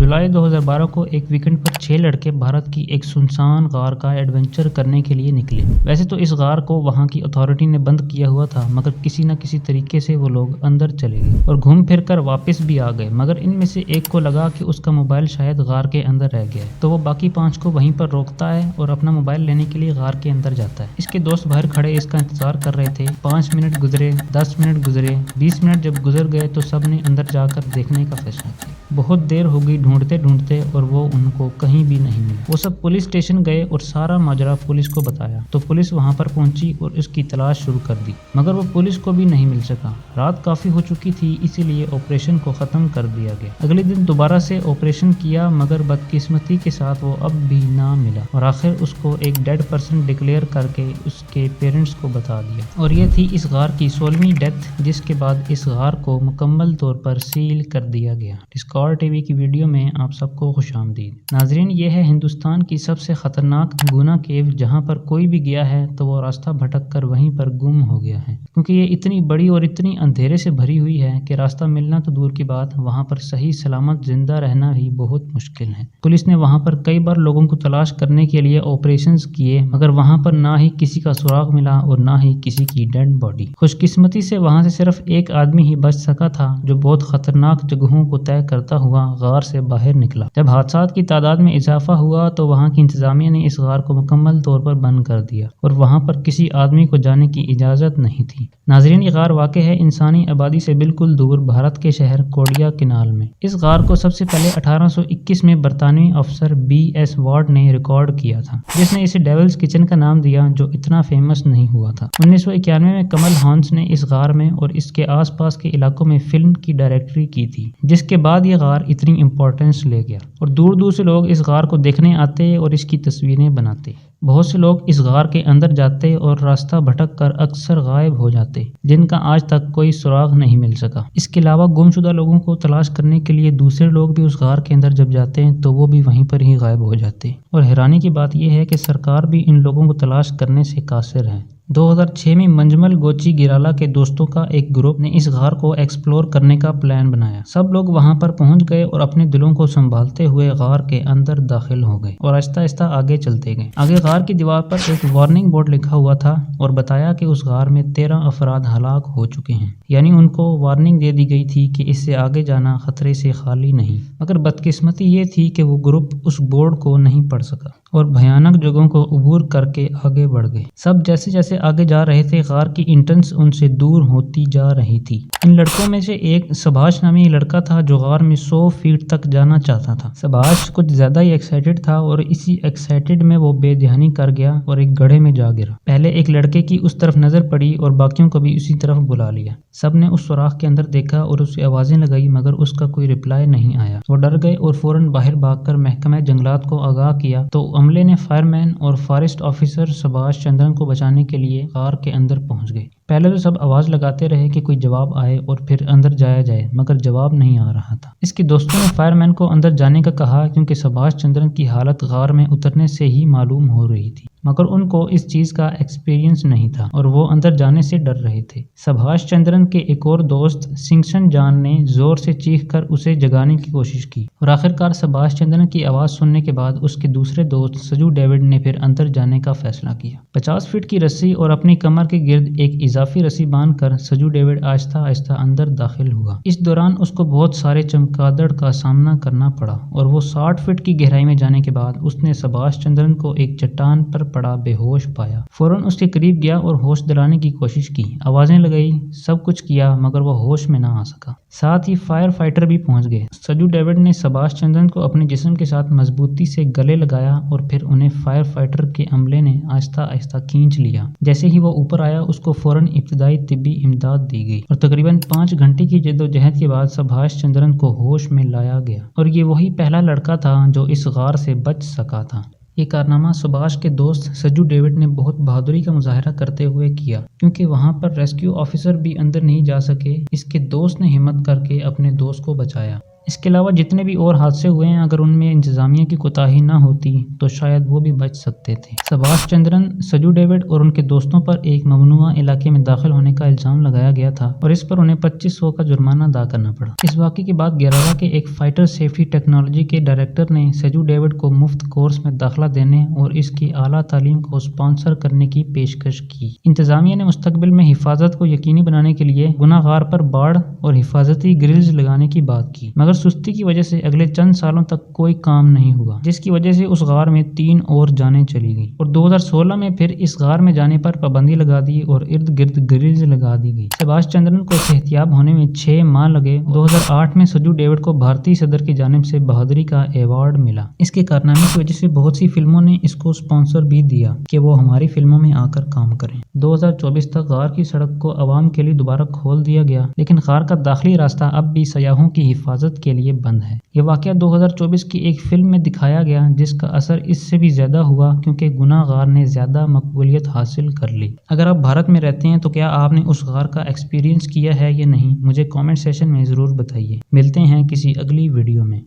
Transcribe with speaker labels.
Speaker 1: جولائی 2012 کو ایک ویکنڈ پر 6 لڑکے بھارت کی ایک سنسان غار کا ایڈونچر کرنے کے لیے نکلے۔ ویسے تو اس غار کو وہاں کی اتھارٹی نے بند کیا ہوا تھا، مگر کسی نہ کسی طریقے سے وہ لوگ اندر چلے گئے اور گھوم پھر کر واپس بھی آ گئے، مگر ان میں سے ایک کو لگا کہ اس کا موبائل شاید غار کے اندر رہ گیا ہے، تو وہ باقی 5 کو وہیں پر روکتا ہے اور اپنا موبائل لینے کے لیے غار کے اندر جاتا ہے۔ اس کے دوست باہر کھڑے اس کا انتظار کر رہے تھے۔ 5 منٹ گزرے، 10 منٹ گزرے، 20 منٹ جب گزر گئے تو سب نے اندر جا کر دیکھنے کا فیصلہ کیا۔ بہت دیر ہو گئی ڈھونڈتے ڈھونڈتے اور وہ ان کو کہیں بھی نہیں ملا۔ وہ سب پولیس اسٹیشن گئے اور سارا ماجرا پولیس کو بتایا، تو پولیس وہاں پر پہنچی اور اس کی تلاش شروع کر دی، مگر وہ پولیس کو بھی نہیں مل سکا۔ رات کافی ہو چکی تھی، اسی لیے آپریشن کو ختم کر دیا گیا۔ اگلے دن دوبارہ سے آپریشن کیا، مگر بدقسمتی کے ساتھ وہ اب بھی نہ ملا اور آخر اس کو ایک ڈیڈ پرسن ڈکلیئر کر کے اس کے پیرنٹس کو بتا دیا۔ اور یہ تھی اس غار کی 16ویں ڈیتھ، جس کے بعد اس غار کو مکمل طور پر سیل کر دیا گیا۔ ڈسکور ٹی وی کی ویڈیو میں آپ سب کو خوش آمدید۔ ناظرین، یہ ہے ہندوستان کی سب سے خطرناک گونا کیو، جہاں پر کوئی بھی گیا ہے تو وہ راستہ بھٹک کر وہیں پر گم ہو گیا ہے، کیونکہ یہ اتنی بڑی اور اتنی اندھیرے سے بھری ہوئی ہے کہ راستہ ملنا تو دور کی بات، وہاں پر صحیح سلامت زندہ رہنا ہی بہت مشکل ہے۔ پولیس نے وہاں پر کئی بار لوگوں کو تلاش کرنے کے لیے آپریشنز کیے، مگر وہاں پر نہ ہی کسی کا سراغ ملا اور نہ ہی کسی کی ڈیڈ باڈی۔ خوش قسمتی سے وہاں سے صرف ایک آدمی ہی بچ سکا تھا، جو بہت خطرناک جگہوں کو طے کرتا ہوا غار سے باہر نکلا۔ جب حادثات کی تعداد میں اضافہ ہوا تو وہاں کی انتظامیہ نے اس غار کو مکمل طور پر بند کر دیا اور وہاں پر کسی آدمی کو جانے کی اجازت نہیں تھی۔ ناظرین، یہ غار واقع ہے انسانی آبادی سے بالکل دور بھارت کے شہر کوڈیا کنال میں۔ اس غار کو سب سے پہلے 1821 میں برطانوی افسر بی ایس وارڈ نے ریکارڈ کیا تھا، جس نے اسے ڈیولز کچن کا نام دیا، جو اتنا فیمس نہیں ہوا تھا۔ 1991 میں کمل ہانس نے اس غار میں اور اس کے آس پاس کے علاقوں میں فلم کی ڈائریکٹری کی تھی، جس کے بعد یہ غار اتنی امپورٹنس لے گیا اور دور دور سے لوگ اس غار کو دیکھنے آتے اور اس کی تصویریں بناتے۔ بہت سے لوگ اس غار کے اندر جاتے اور راستہ بھٹک کر اکثر غائب ہو جاتے، جن کا آج تک کوئی سراغ نہیں مل سکا۔ اس کے علاوہ گم شدہ لوگوں کو تلاش کرنے کے لیے دوسرے لوگ بھی اس غار کے اندر جب جاتے ہیں تو وہ بھی وہیں پر ہی غائب ہو جاتے، اور حیرانی کی بات یہ ہے کہ سرکار بھی ان لوگوں کو تلاش کرنے سے قاصر ہے۔ 2006 میں منجمل گوچی گیرالا کے دوستوں کا ایک گروپ نے اس غار کو ایکسپلور کرنے کا پلان بنایا۔ سب لوگ وہاں پر پہنچ گئے اور اپنے دلوں کو سنبھالتے ہوئے غار کے اندر داخل ہو گئے اور آہستہ آہستہ آگے چلتے گئے۔ آگے غار کی دیوار پر ایک وارننگ بورڈ لکھا ہوا تھا اور بتایا کہ اس غار میں 13 افراد ہلاک ہو چکے ہیں، یعنی ان کو وارننگ دے دی گئی تھی کہ اس سے آگے جانا خطرے سے خالی نہیں۔ مگر بدقسمتی یہ تھی کہ وہ گروپ اس بورڈ کو نہیں پڑھ سکا اور بھیانک جگہوں کو عبور کر کے آگے بڑھ گئے۔ سب جیسے جیسے آگے جا رہے تھے، غار کی انٹرنس ان سے دور ہوتی جا رہی تھی۔ ان لڑکوں میں سے ایک سبھاش نامی لڑکا تھا، جو غار میں 100 فیٹ تک جانا چاہتا تھا۔ سبھاش کچھ زیادہ ہی ایکسائٹڈ تھا اور اسی ایکسائٹڈ میں وہ بے دھیانی کر گیا اور ایک گڑھے میں جا گرا۔ پہلے ایک لڑکے کی اس طرف نظر پڑی اور باقیوں کو بھی اسی طرف بلا لیا۔ سب نے اس سوراخ کے اندر دیکھا اور اسے آوازیں لگائی، مگر اس کا کوئی رپلائی نہیں آیا۔ وہ ڈر گئے اور فوراً باہر بھاگ کر محکمہ جنگلات کو آگاہ کیا، تو عملے نے فائر مین اور فارسٹ آفیسر سبھاش چندرن کو بچانے کے لیے غار کے اندر پہنچ گئے۔ پہلے تو سب آواز لگاتے رہے کہ کوئی جواب آئے اور پھر اندر جایا جائے، مگر جواب نہیں آ رہا تھا۔ اس کے دوستوں نے فائر مین کو اندر جانے کا کہا، کیونکہ سبھاش چندرن کی حالت غار میں اترنے سے ہی معلوم ہو رہی تھی، مگر ان کو اس چیز کا ایکسپیرینس نہیں تھا اور وہ اندر جانے سے ڈر رہے تھے۔ سبھاش چندرن کے ایک اور دوست سنگسن جان نے زور سے چیخ کر اسے جگانے کی کوشش کی اور آخرکار سبھاش چندرن کی آواز سننے کے بعد اس کے دوسرے دوست سجو ڈیوڈ نے پھر اندر جانے کا فیصلہ کیا۔ 50 فٹ کی رسی اور اپنی کمر کے گرد ایک اضافی رسی باندھ کر سجو ڈیوڈ آہستہ آہستہ اندر داخل ہوا۔ اس دوران اس کو بہت سارے چمگادڑ کا سامنا کرنا پڑا اور وہ 60 فٹ کی گہرائی میں جانے کے بعد اس نے سبھاش چندرن کو ایک چٹان پر پڑا بے ہوش پایا۔ فوراً اس کے قریب گیا اور ہوش دلانے کی کوشش کی، آوازیں لگائی، سب کچھ کیا، مگر وہ ہوش میں نہ آ سکا۔ ساتھ ہی فائر فائٹر بھی پہنچ گئے۔ سجو ڈیوڈ نے سبھاش چندرن کو اپنے جسم کے ساتھ مضبوطی سے گلے لگایا اور پھر انہیں فائر فائٹر کے عملے نے آہستہ آہستہ کھینچ لیا۔ جیسے ہی وہ اوپر آیا، اس کو فوراً ابتدائی طبی امداد دی گئی اور تقریباً 5 گھنٹے کی جدوجہد کے بعد سبھاش چندرن کو ہوش میں لایا گیا، اور یہ وہی پہلا لڑکا تھا جو اس غار سے بچ سکا تھا۔ یہ کارنامہ سبھاش کے دوست سجو ڈیوڈ نے بہت بہادری کا مظاہرہ کرتے ہوئے کیا، کیونکہ وہاں پر ریسکیو آفیسر بھی اندر نہیں جا سکے۔ اس کے دوست نے ہمت کر کے اپنے دوست کو بچایا۔ اس کے علاوہ جتنے بھی اور حادثے ہوئے ہیں، اگر ان میں انتظامیہ کی کوتاہی نہ ہوتی تو شاید وہ بھی بچ سکتے تھے۔ سبھاش چندرن، سجو ڈیوڈ اور ان کے دوستوں پر ایک ممنوعہ علاقے میں داخل ہونے کا الزام لگایا گیا تھا اور اس پر انہیں 2500 کا جرمانہ ادا کرنا پڑا۔ اس واقعے کے بعد کیرالہ کے ایک فائٹر سیفٹی ٹیکنالوجی کے ڈائریکٹر نے سجو ڈیوڈ کو مفت کورس میں داخلہ دینے اور اس کی اعلیٰ تعلیم کو اسپانسر کرنے کی پیشکش کی۔ انتظامیہ نے مستقبل میں حفاظت کو یقینی بنانے کے لیے گناہ گار پر باڑ اور حفاظتی گرلز لگانے کی بات کی، مگر سستی کی وجہ سے اگلے چند سالوں تک کوئی کام نہیں ہوا، جس کی وجہ سے اس غار میں 3 اور جانیں چلی گئیں اور 2016 میں پھر اس غار میں جانے پر پابندی لگا دی اور ارد گرد گرلز لگا دی گئی۔ سبھاش چندرن کو صحتیاب ہونے میں 6 ماہ لگے۔ 2008 میں سجو ڈیوڈ کو بھارتی صدر کی جانب سے بہادری کا ایوارڈ ملا۔ اس کے کارنامے کی وجہ سے بہت سی فلموں نے اس کو اسپانسر بھی دیا کہ وہ ہماری فلموں میں آ کر کام کریں۔ 2024 تک غار کی سڑک کو عوام کے لیے دوبارہ کھول دیا گیا، لیکن غار کا داخلی راستہ اب بھی سیاحوں کی حفاظت کے لیے بند ہے۔ یہ واقعہ 2024 کی ایک فلم میں دکھایا گیا جس کا اثر اس سے بھی زیادہ ہوا کیونکہ گناہ گار نے زیادہ مقبولیت حاصل کر لی۔ اگر آپ بھارت میں رہتے ہیں تو کیا آپ نے اس غار کا ایکسپیرینس کیا ہے یا نہیں؟ مجھے کامنٹ سیکشن میں ضرور بتائیے۔ ملتے ہیں کسی اگلی ویڈیو میں۔